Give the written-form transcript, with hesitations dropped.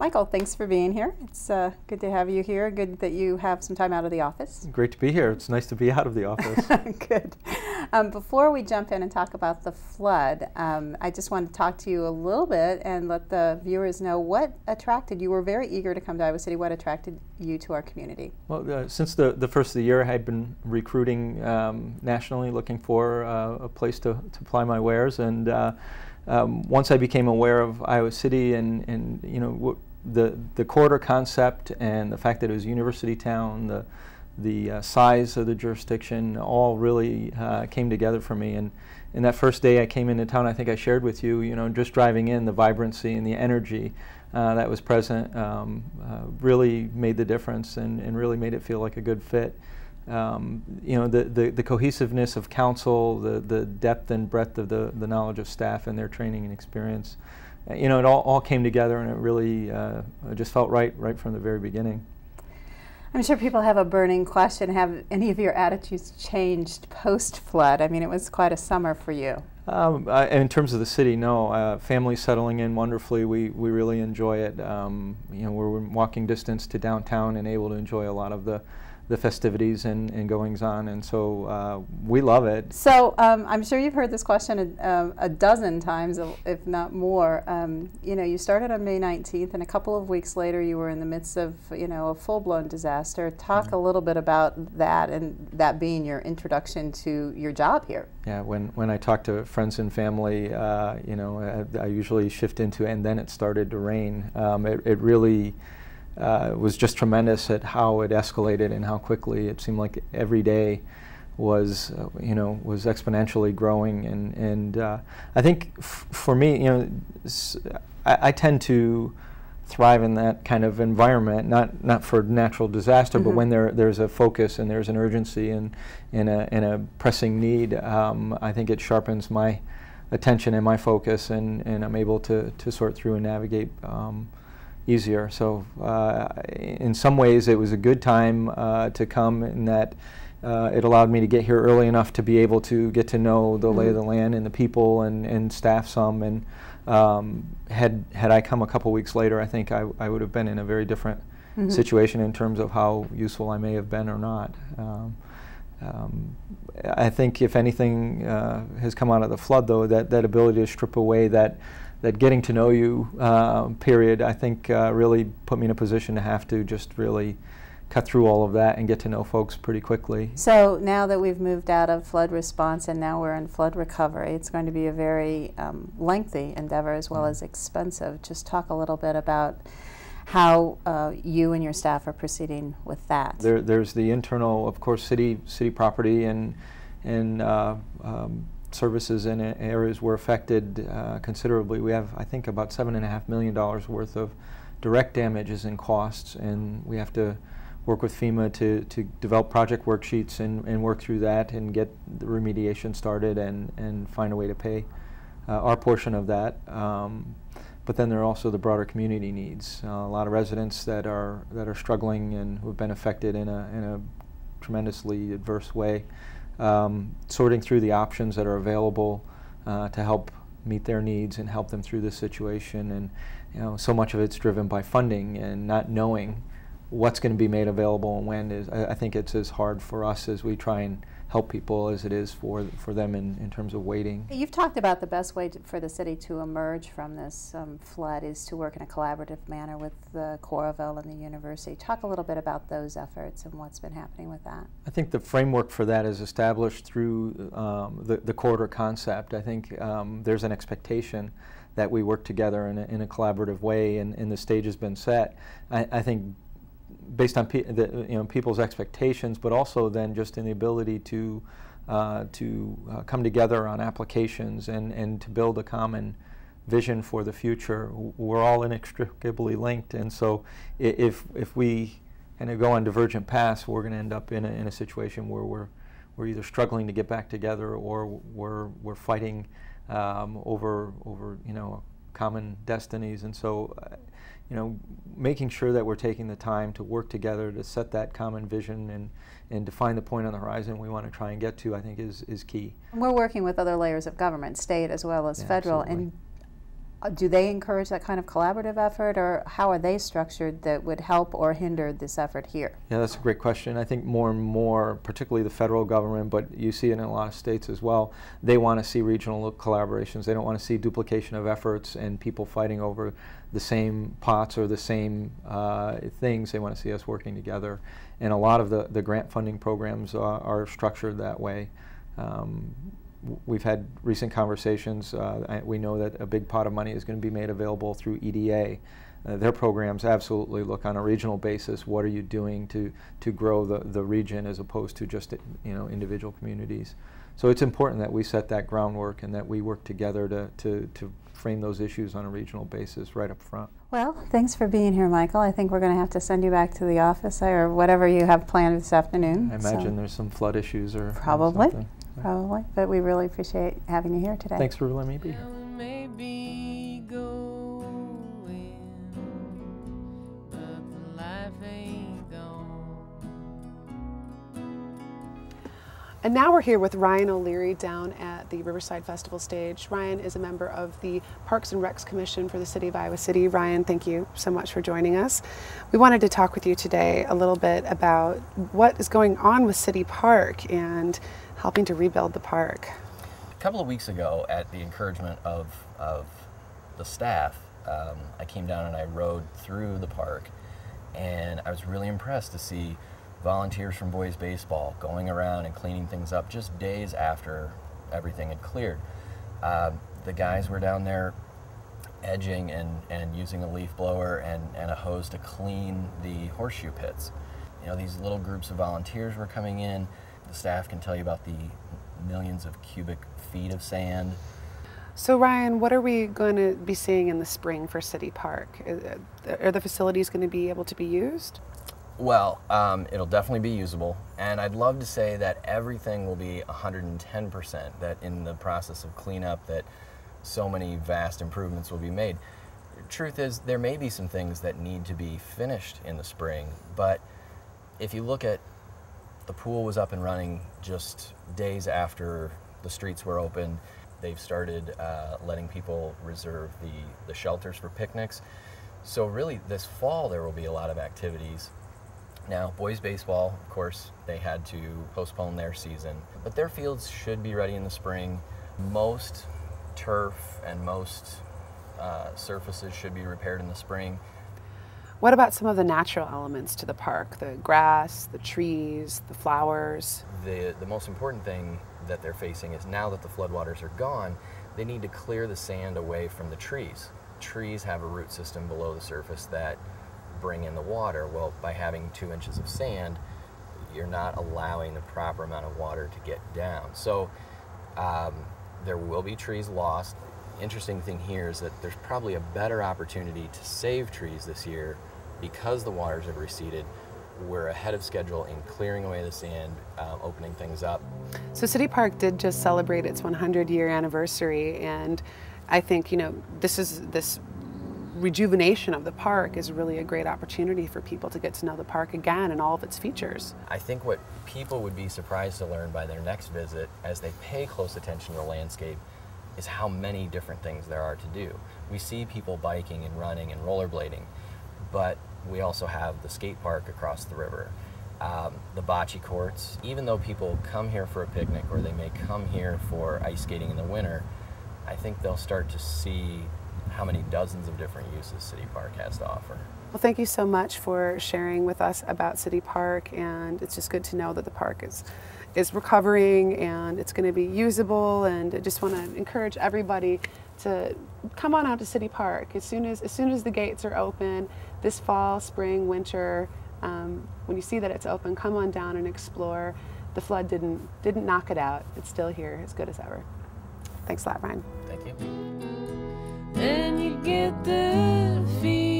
Michael, thanks for being here. It's good to have you here. Good that you have some time out of the office. Great to be here. It's nice to be out of the office. Good. Before we jump in and talk about the flood, I just wanted to talk to you a little bit and let the viewers know what attracted you. You were very eager to come to Iowa City. What attracted you to our community? Well, since the first of the year, I had been recruiting nationally, looking for a place to apply my wares, and once I became aware of Iowa City and you know the corridor concept and the fact that it was a university town, the size of the jurisdiction, all really came together for me. And that first day I came into town, I think I shared with you, just driving in, the vibrancy and the energy that was present really made the difference and really made it feel like a good fit. The cohesiveness of council, the depth and breadth of the knowledge of staff and their training and experience, it all came together, and it really just felt right from the very beginning. I'm sure people have a burning question. Have any of your attitudes changed post-flood? I mean, it was quite a summer for you. In terms of the city, no. Families settling in wonderfully. We really enjoy it. We're in walking distance to downtown and able to enjoy a lot of the festivities and goings on, and so we love it. So I'm sure you've heard this question a dozen times, if not more. You started on May 19th, and a couple of weeks later you were in the midst of a full-blown disaster. Talk a little bit about that, and that being your introduction to your job here. Yeah, when I talk to friends and family, I usually shift into, and then it started to rain. It really was just tremendous at how it escalated and how quickly. It seemed like every day was exponentially growing, and I think for me, I tend to thrive in that kind of environment, not for natural disaster, but when there's a focus and there's an urgency and a pressing need. I think it sharpens my attention and my focus, and I'm able to sort through and navigate easier. So in some ways it was a good time to come, in that it allowed me to get here early enough to be able to get to know the lay of the land and the people and staff some. And had I come a couple weeks later, I think I would have been in a very different situation in terms of how useful I may have been or not. I think if anything has come out of the flood, though, that ability to strip away that getting to know you period, I think really put me in a position to have to just really cut through all of that and get to know folks pretty quickly. So now that we've moved out of flood response and now we're in flood recovery, it's going to be a very lengthy endeavor as well as expensive. Just talk a little bit about how you and your staff are proceeding with that. There's the internal, of course, city property and services in areas were affected considerably. We have, I think, about $7.5 million worth of direct damages and costs, and we have to work with FEMA to develop project worksheets and work through that and get the remediation started and find a way to pay our portion of that. But then there are also the broader community needs. A lot of residents that are struggling and who have been affected in a tremendously adverse way. Sorting through the options that are available to help meet their needs and help them through this situation. And so much of it's driven by funding and not knowing what's going to be made available and when. I think it's as hard for us as we try and help people as it is for them in terms of waiting. You've talked about the best way for the city to emerge from this flood is to work in a collaborative manner with the Coralville and the university. Talk a little bit about those efforts and what's been happening with that. I think the framework for that is established through the corridor concept. I think there's an expectation that we work together in a collaborative way, and the stage has been set. I think based on people's expectations, but also then just in the ability to come together on applications and to build a common vision for the future. We're all inextricably linked, and so if we kind of go on divergent paths, we're going to end up in a situation where we're either struggling to get back together or we're fighting over common destinies. And so making sure that we're taking the time to work together to set that common vision and define the point on the horizon we want to try and get to, I think is key. We're working with other layers of government, state as well as federal, absolutely. and Do they encourage that kind of collaborative effort, or how are they structured that would help or hinder this effort here? Yeah, that's a great question. I think more and more, particularly the federal government, but you see it in a lot of states as well, they want to see regional collaborations. They don't want to see duplication of efforts and people fighting over the same pots or the same things. They want to see us working together. And a lot of the grant funding programs are structured that way. We've had recent conversations. We know that a big pot of money is going to be made available through EDA. Their programs absolutely look on a regional basis. What are you doing to grow the region as opposed to just individual communities? So it's important that we set that groundwork and that we work together to frame those issues on a regional basis right up front. Well, thanks for being here, Michael. I think we're going to have to send you back to the office or whatever you have planned this afternoon. I imagine there's some flood issues or probably. something. Probably, but we really appreciate having you here today. Thanks for letting me be here. And now we're here with Ryan O'Leary down at the Riverside Festival stage. Ryan is a member of the Parks and Recs Commission for the City of Iowa City. Ryan, thank you so much for joining us. We wanted to talk with you today a little bit about what is going on with City Park and helping to rebuild the park. A couple of weeks ago, at the encouragement of the staff, I came down and I rode through the park, and I was really impressed to see volunteers from boys baseball going around and cleaning things up just days after everything had cleared. The guys were down there edging and using a leaf blower and a hose to clean the horseshoe pits. You know, these little groups of volunteers were coming in. The staff can tell you about the millions of cubic feet of sand. So Ryan, what are we going to be seeing in the spring for City Park? Are the facilities going to be able to be used? Well, it'll definitely be usable, and I'd love to say that everything will be 110%, that in the process of cleanup that so many vast improvements will be made. The truth is, there may be some things that need to be finished in the spring, but if you look at the pool was up and running just days after the streets were opened. They've started letting people reserve the shelters for picnics. So really this fall there will be a lot of activities. Now, boys baseball, of course, they had to postpone their season, but their fields should be ready in the spring. Most turf and most surfaces should be repaired in the spring. What about some of the natural elements to the park? The grass, the trees, the flowers? The most important thing that they're facing is now that the floodwaters are gone, they need to clear the sand away from the trees. Trees have a root system below the surface that bring in the water. Well, by having 2 inches of sand, you're not allowing the proper amount of water to get down. So there will be trees lost. Interesting thing here is that there's probably a better opportunity to save trees this year because the waters have receded. We're ahead of schedule in clearing away the sand, opening things up. So City Park did just celebrate its 100-year anniversary, and I think, you know, this rejuvenation of the park is really a great opportunity for people to get to know the park again and all of its features. I think what people would be surprised to learn by their next visit, as they pay close attention to the landscape, is how many different things there are to do. We see people biking and running and rollerblading, but we also have the skate park across the river, the bocce courts. Even though people come here for a picnic or they may come here for ice skating in the winter, I think they'll start to see how many dozens of different uses City Park has to offer. Well, thank you so much for sharing with us about City Park, and it's just good to know that the park is recovering and it's going to be usable, and I just want to encourage everybody to come on out to City Park as soon as the gates are open this fall, spring, winter. When you see that it's open, come on down and explore. The flood didn't knock it out. It's still here, as good as ever. Thanks a lot, Ryan. Thank you. Then you get the feeling